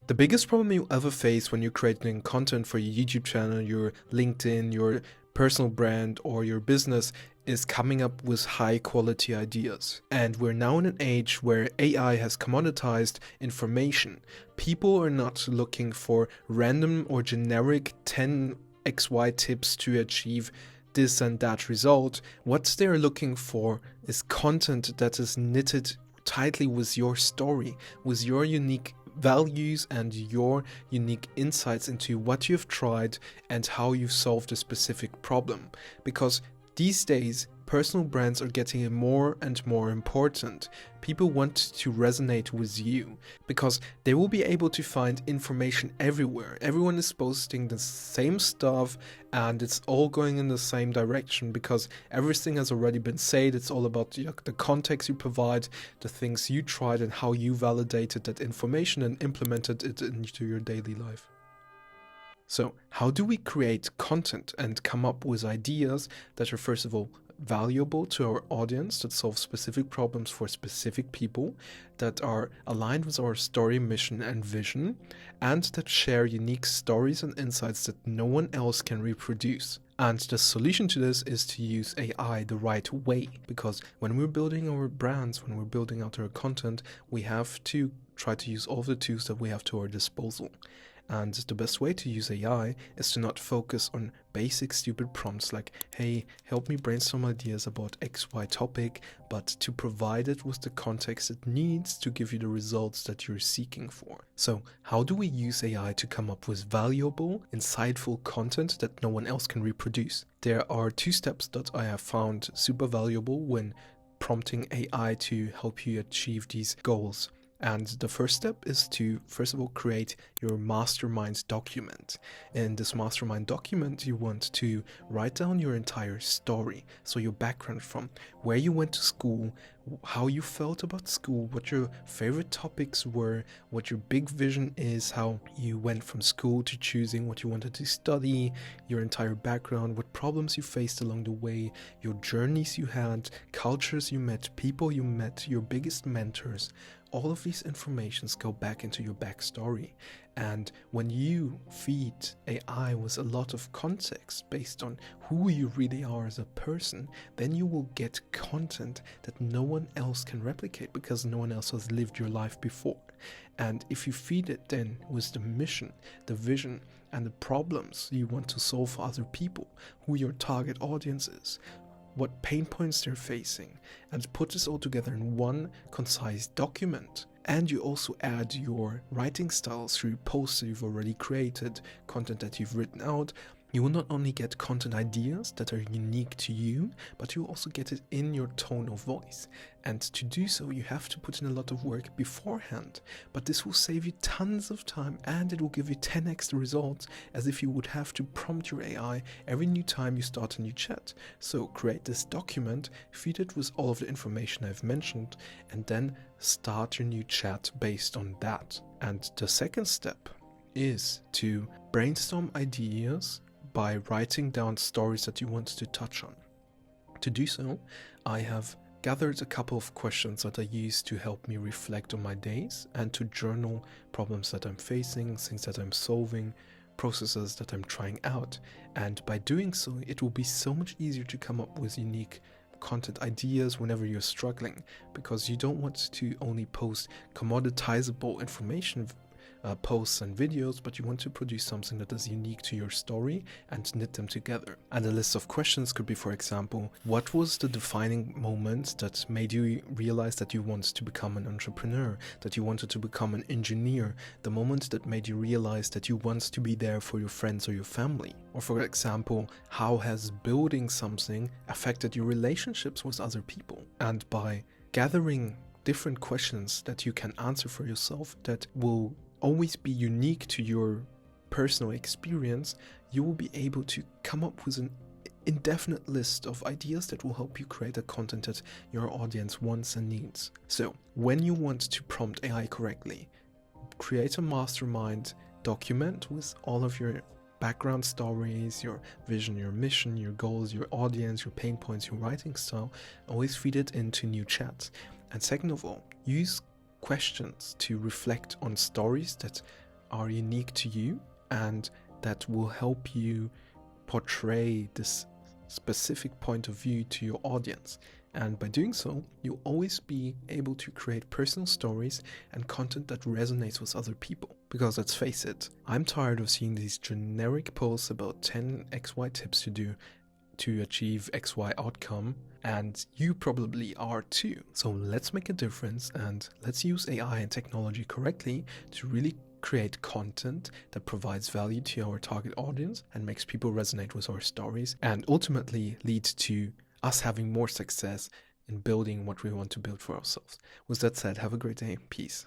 The biggest problem you ever face when you're creating content for your YouTube channel, your LinkedIn, your personal brand, or your business is coming up with high quality ideas. And we're now in an age where AI has commoditized information. People are not looking for random or generic 10 XY tips to achieve this and that result. What they're looking for is content that is knitted tightly with your story, with your unique values and your unique insights into what you've tried and how you've solved a specific problem. Because these days, personal brands are getting more and more important. People want to resonate with you because they will be able to find information everywhere. Everyone is posting the same stuff and it's all going in the same direction because everything has already been said. It's all about the context you provide, the things you tried, and how you validated that information and implemented it into your daily life. So, how do we create content and come up with ideas that are, first of all, valuable to our audience, that solve specific problems for specific people, that are aligned with our story, mission, and vision, and that share unique stories and insights that no one else can reproduce? And the solution to this is to use AI the right way, because when we're building our brands, when we're building out our content, we have to try to use all the tools that we have to our disposal. And the best way to use AI is to not focus on basic stupid prompts like, hey, help me brainstorm ideas about XY topic, but to provide it with the context it needs to give you the results that you're seeking for. So how do we use AI to come up with valuable, insightful content that no one else can reproduce? There are 2 steps that I have found super valuable when prompting AI to help you achieve these goals. And the first step is to, first of all, create your mastermind document. In this mastermind document, you want to write down your entire story. So your background from where you went to school, how you felt about school, what your favorite topics were, what your big vision is, how you went from school to choosing what you wanted to study, your entire background, what problems you faced along the way, your journeys you had, cultures you met, people you met, your biggest mentors. All of these informations go back into your backstory. And when you feed AI with a lot of context based on who you really are as a person, then you will get content that no one else can replicate because no one else has lived your life before. And if you feed it then with the mission, the vision, and the problems you want to solve for other people, who your target audience is, what pain points they're facing, and put this all together in one concise document. And you also add your writing style through posts that you've already created, content that you've written out. You will not only get content ideas that are unique to you, but you will also get it in your tone of voice. And to do so, you have to put in a lot of work beforehand. But this will save you tons of time and it will give you 10x the results as if you would have to prompt your AI every new time you start a new chat. So create this document, feed it with all of the information I've mentioned, and then start your new chat based on that. And the second step is to brainstorm ideas by writing down stories that you want to touch on. To do so, I have gathered a couple of questions that I use to help me reflect on my days and to journal problems that I'm facing, things that I'm solving, processes that I'm trying out. And by doing so, it will be so much easier to come up with unique content ideas whenever you're struggling, because you don't want to only post commoditizable information posts and videos, but you want to produce something that is unique to your story and knit them together. And a list of questions could be, for example, what was the defining moment that made you realize that you wanted to become an entrepreneur, that you wanted to become an engineer, the moment that made you realize that you want to be there for your friends or your family? Or for example, how has building something affected your relationships with other people? And by gathering different questions that you can answer for yourself that will always be unique to your personal experience, you will be able to come up with an indefinite list of ideas that will help you create a content that your audience wants and needs. So when you want to prompt AI correctly, create a mastermind document with all of your background stories, your vision, your mission, your goals, your audience, your pain points, your writing style. Always feed it into new chats. And second of all, use questions to reflect on stories that are unique to you and that will help you portray this specific point of view to your audience. And by doing so, you'll always be able to create personal stories and content that resonates with other people. Because let's face it, I'm tired of seeing these generic posts about 10 XY tips to do to achieve XY outcome, and you probably are too. So let's make a difference and let's use AI and technology correctly to really create content that provides value to our target audience and makes people resonate with our stories, and ultimately leads to us having more success in building what we want to build for ourselves. With that said, have a great day. Peace.